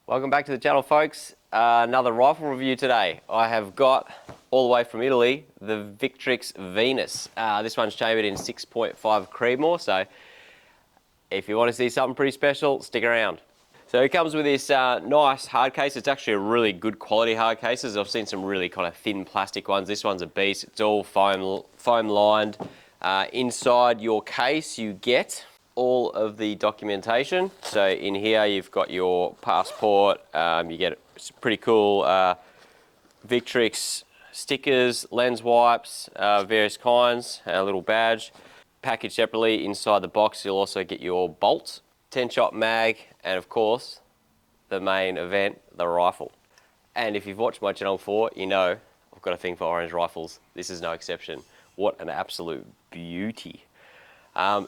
Welcome back to the channel, folks. Another rifle review today. I have got, all the way from Italy, the Victrix Venus. This one's chambered in 6.5 Creedmoor, so if you want to see something pretty special, stick around. So it comes with this nice hard case. It's actually a really good quality hard cases. I've seen some really kind of thin plastic ones. This one's a beast. It's all foam lined. Inside your case, you get all of the documentation. So in here, you've got your passport. You get some pretty cool Victrix stickers, lens wipes, various kinds, a little badge. Packaged separately inside the box, you'll also get your bolt, 10-shot mag, and of course, the main event, the rifle. And if you've watched my channel before, you know I've got a thing for orange rifles. This is no exception. What an absolute beauty.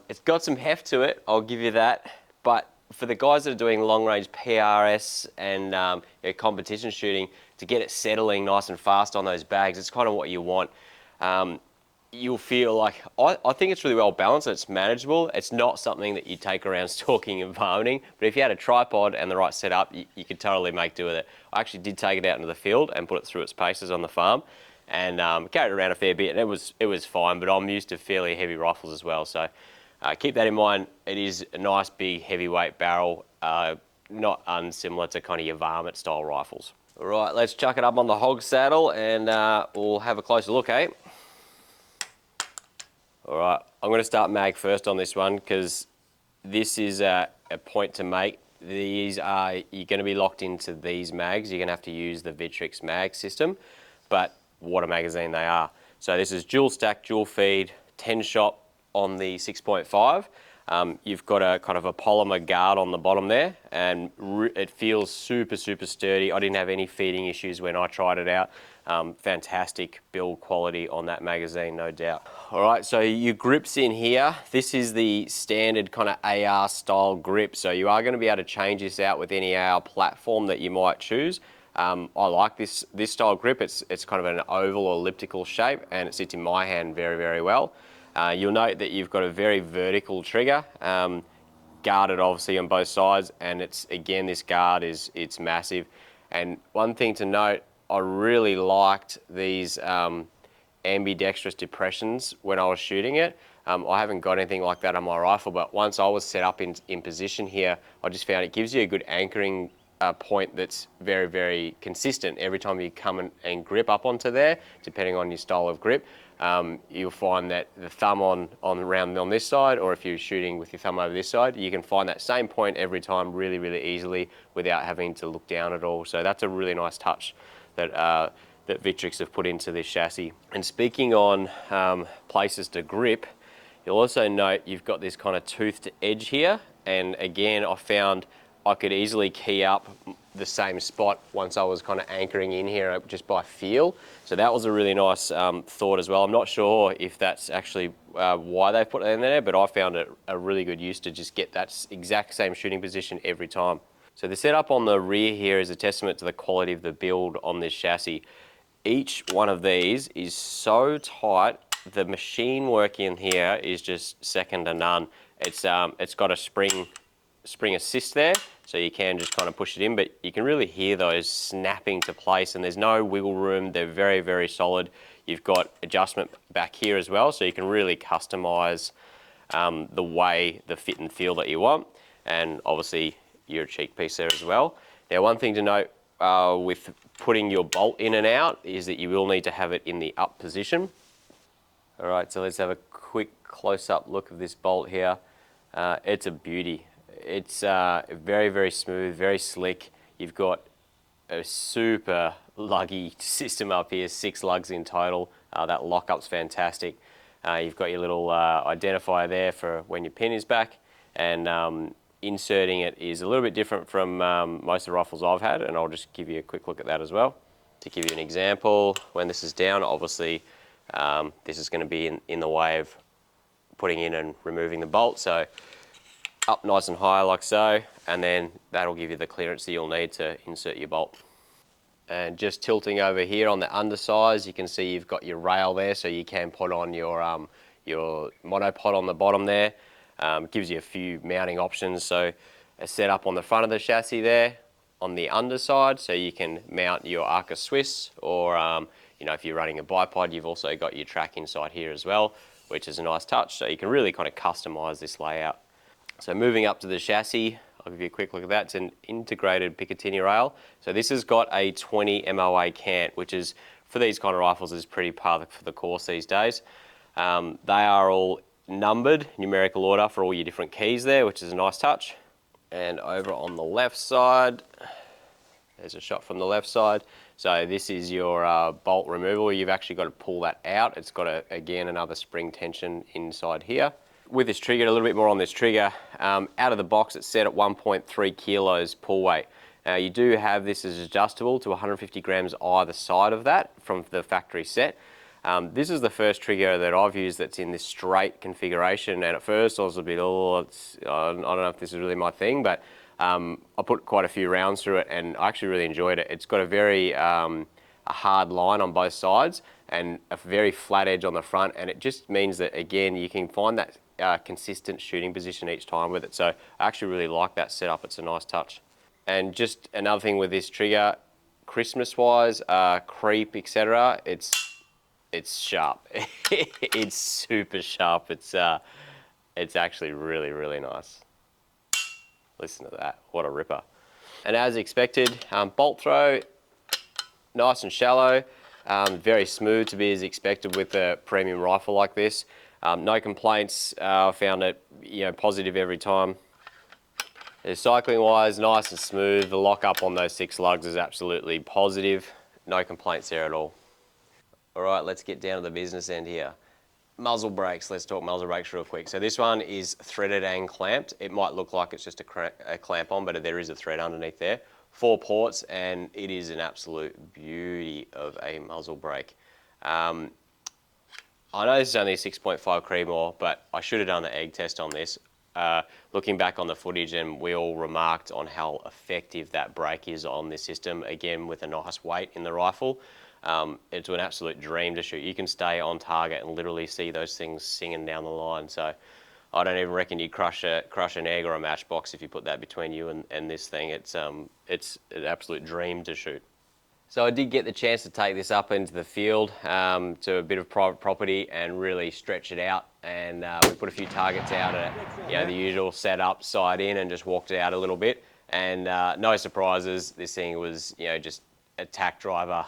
It's got some heft to it, I'll give you that, but for the guys that are doing long-range PRS and competition shooting, to get it settling nice and fast on those bags, it's kind of what you want. You'll feel like, I think it's really well balanced, it's manageable. It's not something that you take around stalking and varminting, but if you had a tripod and the right setup, you could totally make do with it. I actually did take it out into the field and put it through its paces on the farm and carried it around a fair bit, and it was fine, but I'm used to fairly heavy rifles as well, so keep that in mind. It is a nice big heavyweight barrel, not unsimilar to kind of your varmint style rifles. All right, let's chuck it up on the hog saddle and we'll have a closer look, eh? All right, I'm going to start mag first on this one because this is a point to make. You're going to be locked into these mags. You're going to have to use the Victrix mag system, but what a magazine they are. So this is dual stack, dual feed, 10-shot on the 6.5. You've got a kind of a polymer guard on the bottom there, and it feels super, super sturdy. I didn't have any feeding issues when I tried it out. Fantastic build quality on that magazine, no doubt. All right, so your grips in here, this is the standard kind of AR style grip. So you are going to be able to change this out with any AR platform that you might choose. I like this style grip. It's kind of an oval or elliptical shape, and it sits in my hand very, very well. You'll note that you've got a very vertical trigger, guarded obviously on both sides, and again, this guard it's massive. And one thing to note, I really liked these ambidextrous depressions when I was shooting it. I haven't got anything like that on my rifle, but once I was set up in position here, I just found it gives you a good anchoring point that's very, very consistent every time you come and grip up onto there, depending on your style of grip. You'll find that the thumb on this side, or if you're shooting with your thumb over this side, you can find that same point every time really, really easily without having to look down at all. So that's a really nice touch that Victrix have put into this chassis. And speaking on places to grip, you'll also note you've got this kind of toothed edge here. And again, I found I could easily key up the same spot once I was kind of anchoring in here just by feel. So that was a really nice thought as well. I'm not sure if that's actually why they put it in there, but I found it a really good use to just get that exact same shooting position every time. So the setup on the rear here is a testament to the quality of the build on this chassis. Each one of these is so tight. The machine work in here is just second to none. It's got a spring assist there, so you can just kind of push it in, but you can really hear those snapping to place, and there's no wiggle room. They're very, very solid. You've got adjustment back here as well, so you can really customize the fit and feel that you want, and obviously your cheek piece there as well. Now, one thing to note with putting your bolt in and out is that you will need to have it in the up position. All right, so let's have a quick close-up look of this bolt here. It's a beauty. It's very, very smooth, very slick. You've got a super luggy system up here, 6 lugs in total. That lockup's fantastic. You've got your little identifier there for when your pin is back, and inserting it is a little bit different from most of the rifles I've had, and I'll just give you a quick look at that as well. To give you an example, when this is down, obviously this is going to be in the way of putting in and removing the bolt. So up nice and high like so, and then that'll give you the clearance that you'll need to insert your bolt. And just tilting over here on the undersides, you can see you've got your rail there, so you can put on your monopod on the bottom there. Gives you a few mounting options, so a setup on the front of the chassis there, on the underside, so you can mount your Arca Swiss, or you know, if you're running a bipod, you've also got your track inside here as well, which is a nice touch. So you can really kind of customize this layout. So moving up to the chassis, I'll give you a quick look at that. It's an integrated Picatinny rail. So this has got a 20 MOA cant, which is, for these kind of rifles, is pretty par for the course these days. They are all numbered, numerical order for all your different keys there, which is a nice touch. And over on the left side, there's a shot from the left side. So this is your bolt removal. You've actually got to pull that out. It's got, again, another spring tension inside here. With this trigger, a little bit more on this trigger, out of the box it's set at 1.3 kilos pull weight. Now you do have this as adjustable to 150 grams either side of that from the factory set. This is the first trigger that I've used that's in this straight configuration, and at first I was a bit, I don't know if this is really my thing, but I put quite a few rounds through it and I actually really enjoyed it. It's got a very a hard line on both sides and a very flat edge on the front, and it just means that, again, you can find that consistent shooting position each time with it. So I actually really like that setup. It's a nice touch. And just another thing with this trigger, Christmas wise, creep, etc., it's sharp. It's super sharp. It's actually really, really nice. Listen to that, what a ripper. And as expected, bolt throw, nice and shallow, very smooth to be as expected with a premium rifle like this. No complaints. I found it, you know, positive every time. Cycling wise, nice and smooth. The lock up on those 6 lugs is absolutely positive. No complaints there at all. All right, let's get down to the business end here. Muzzle brakes, let's talk muzzle brakes real quick. So this one is threaded and clamped. It might look like it's just a clamp on, but there is a thread underneath there. 4 ports, and it is an absolute beauty of a muzzle brake. I know this is only a 6.5 Creedmoor, but I should have done the egg test on this. Looking back on the footage, and we all remarked on how effective that brake is on this system, again with a nice weight in the rifle. It's an absolute dream to shoot. You can stay on target and literally see those things singing down the line. So I don't even reckon you'd crush an egg or a matchbox if you put that between you and this thing. It's an absolute dream to shoot. So I did get the chance to take this up into the field to a bit of private property and really stretch it out. And we put a few targets out at, you know, the usual setup, side in, and just walked it out a little bit. And no surprises. This thing was, you know, just a tack driver,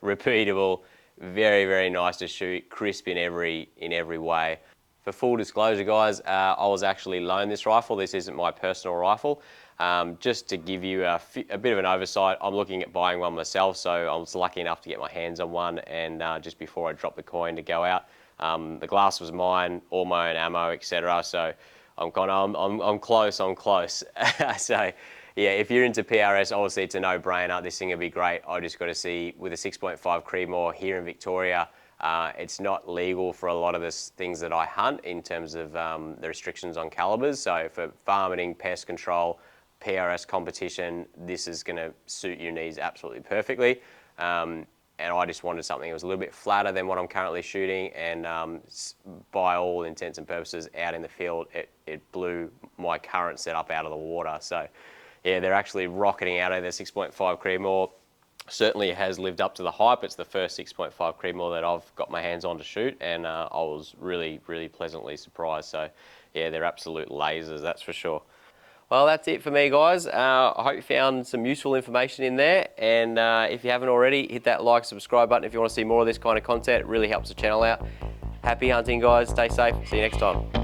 repeatable, very, very nice to shoot, crisp in every way. For full disclosure, guys, I was actually loaned this rifle. This isn't my personal rifle. Just to give you a bit of an oversight, I'm looking at buying one myself, so I was lucky enough to get my hands on one, and just before I dropped the coin to go out, the glass was mine, all my own ammo, etc. So I'm close. So yeah, if you're into PRS, obviously it's a no-brainer. This thing would be great. I just got to see, with a 6.5 Creedmoor here in Victoria, it's not legal for a lot of the things that I hunt in terms of the restrictions on calibers. So for farming, pest control, PRS competition, this is going to suit your needs absolutely perfectly. And I just wanted something that was a little bit flatter than what I'm currently shooting, and by all intents and purposes, out in the field, it blew my current setup out of the water. So yeah, they're actually rocketing out of their 6.5 Creedmoor. Certainly has lived up to the hype. It's the first 6.5 Creedmoor that I've got my hands on to shoot, and I was really, really pleasantly surprised. So yeah, they're absolute lasers, that's for sure. Well, that's it for me, guys. I hope you found some useful information in there, and if you haven't already, hit that like, subscribe button if you want to see more of this kind of content. It really helps the channel out. Happy hunting, guys. Stay safe. See you next time.